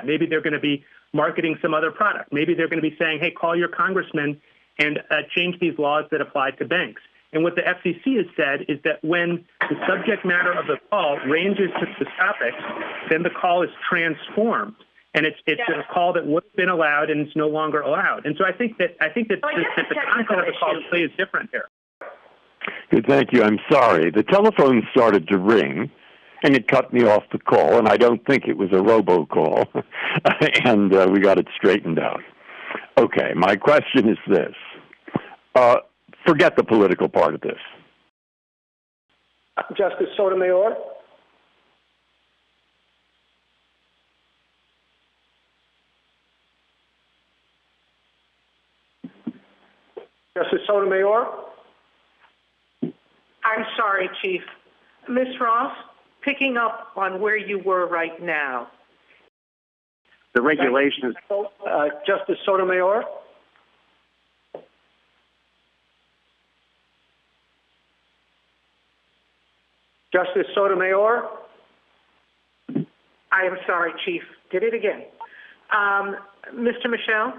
Maybe they're going to be marketing some other product. Maybe they're going to be saying, hey, call your congressman and change these laws that apply to banks. And what the FCC has said is that when the subject matter of the call ranges to the topic, then the call is transformed. And it's a call that would have been allowed and it's no longer allowed. And so I think that the content of the call is different here. Good, thank you. I'm sorry. The telephone started to ring, and it cut me off the call, and I don't think it was a robocall, and we got it straightened out. Okay, my question is this. Forget the political part of this. Justice Sotomayor? Justice Sotomayor? I'm sorry, Chief. Ms. Ross, picking up on where you were right now. The regulations. Justice Sotomayor? Justice Sotomayor? I am sorry, Chief. Did it again. Mr. Michel?